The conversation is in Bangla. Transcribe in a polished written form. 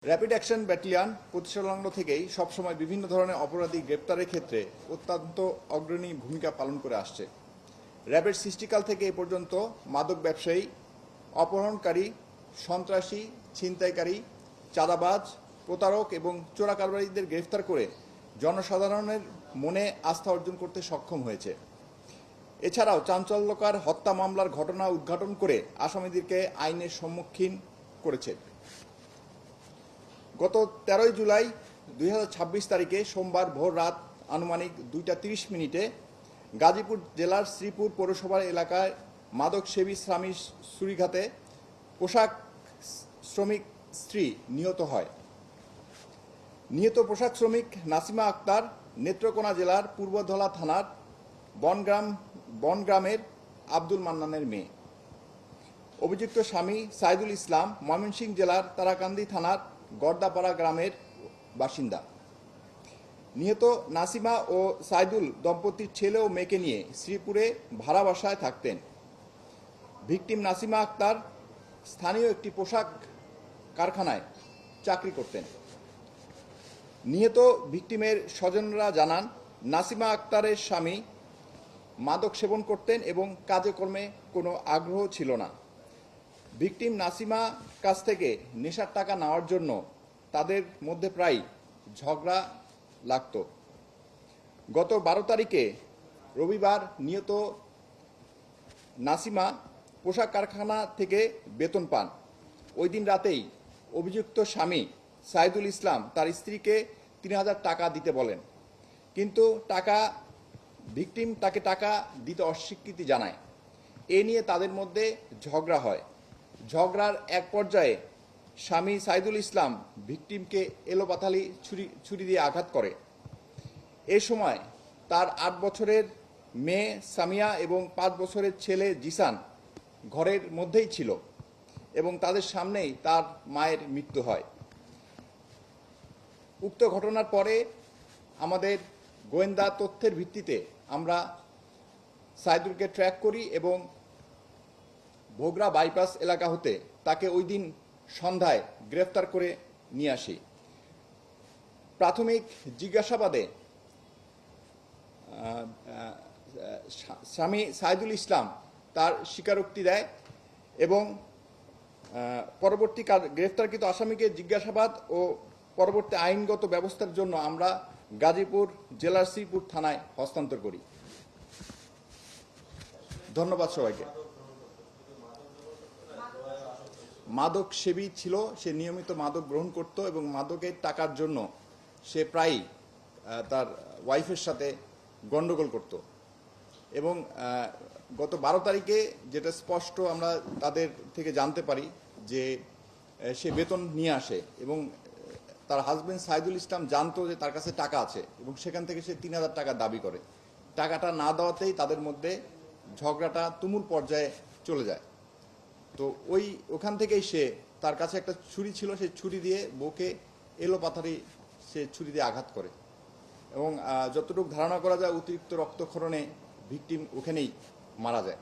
র্যাপিড অ্যাকশন ব্যাটালিয়ন প্রতিষ্ঠালগ্ন থেকেই সবসময় বিভিন্ন ধরনের অপরাধী গ্রেপ্তারের ক্ষেত্রে অত্যন্ত অগ্রণী ভূমিকা পালন করে আসছে। র্যাবের সৃষ্টিকাল থেকে এ পর্যন্ত মাদক ব্যবসায়ী, অপহরণকারী, সন্ত্রাসী, ছিনতাইকারী, চাঁদাবাজ, প্রতারক এবং চোরাকারবারিদের গ্রেফতার করে জনসাধারণের মনে আস্থা অর্জন করতে সক্ষম হয়েছে। এছাড়াও চাঞ্চল্যকর হত্যা মামলার ঘটনা উদ্ঘাটন করে আসামিদেরকে আইনের সম্মুখীন করেছে। গত 13 জুলাই 2026 তারিখে সোমবার ভোর রাত আনুমানিক 2:30 গাজীপুর জেলার শ্রীপুর পৌরসভার এলাকায় মাদক সেবী স্বামী ছুরিঘাতে পোশাক শ্রমিক স্ত্রী নিহত হয়। নিহত পোশাক শ্রমিক নাসিমা আক্তার নেত্রকোনা জেলার পূর্বধলা থানার বনগ্রামের আব্দুল মান্নানের মেয়ে। অভিযুক্ত স্বামী সাইদুল ইসলাম ময়মনসিংহ জেলার তারাকান্দি থানার গর্দাপাড়া গ্রামের বাসিন্দা। নিহত নাসিমা ও সাইদুল দম্পতির ছেলে ও মেয়েকে নিয়ে শ্রীপুরে ভাড়া বাসায় থাকতেন। ভিকটিম নাসিমা আক্তার স্থানীয় একটি পোশাক কারখানায় চাকরি করতেন। নিহত ভিকটিমের স্বজনরা জানান, নাসিমা আক্তারের স্বামী মাদক সেবন করতেন এবং কাজে কর্মে কোনো আগ্রহ ছিল না। ভিকটিম নাসিমা কাছ থেকে নেশার টাকা নেওয়ার জন্য তাদের মধ্যে প্রায় ঝগড়া লাগত। গত 12 তারিখে রবিবার নিহত নাসিমা পোশাক কারখানা থেকে বেতন পান। ওই দিন রাতেই অভিযুক্ত স্বামী সাইদুল ইসলাম তার স্ত্রীকে 3000 টাকা দিতে বলেন, কিন্তু ভিকটিম তাকে টাকা দিতে অস্বীকৃতি জানায়। এ নিয়ে তাদের মধ্যে ঝগড়া হয়। ঝগড়ার এক পর্যায়ে স্বামী সাইদুল ইসলাম ভিকটিমকে এলোপাথালি ছুরি দিয়ে আঘাত করে। এ সময় তার 8 বছরের মেয়ে সামিয়া এবং 5 বছরের ছেলে জিসান ঘরের মধ্যেই ছিল এবং তাদের সামনেই তার মায়ের মৃত্যু হয়। উক্ত ঘটনার পরে আমাদের গোয়েন্দা তথ্যের ভিত্তিতে আমরা সাইদুলকে ট্র্যাক করি এবং ভোগড়া বাইপাস এলাকা হতে তাকে ওই দিন সন্ধ্যায় গ্রেফতার করে নিয়ে আসি। প্রাথমিক জিজ্ঞাসাবাদে স্বামী সাইদুল ইসলাম তার স্বীকারোক্তি দেয় এবং পরবর্তী গ্রেফতারকৃত আসামিকে জিজ্ঞাসাবাদ ও পরবর্তী আইনগত ব্যবস্থার জন্য আমরা গাজীপুর জেলার শ্রীপুর থানায় হস্তান্তর করি। ধন্যবাদ সবাইকে। মাদক সেবী ছিল, সে নিয়মিত মাদক গ্রহণ করত এবং মাদকের টাকার জন্য সে প্রায়ই তার ওয়াইফের সাথে গন্ডগোল করত এবং গত 12 তারিখে যেটা স্পষ্ট আমরা তাদের থেকে জানতে পারি যে সে বেতন নিয়ে আসে এবং তার হাজবেন্ড সাইদুল ইসলাম জানতো যে তার কাছে টাকা আছে এবং সেখান থেকে সে 3000 টাকা দাবি করে। টাকাটা না দেওয়াতেই তাদের মধ্যে ঝগড়াটা তুমুল পর্যায়ে চলে যায়। তো ওখান থেকেই সে তার কাছে একটা ছুরি ছিল, সেই ছুরি দিয়ে বউকে এলোপাথারি সে ছুরি দিয়ে আঘাত করে এবং যতটুকু ধারণা করা যায় অতিরিক্ত রক্তক্ষরণে ভিকটিম ওখানেই মারা যায়।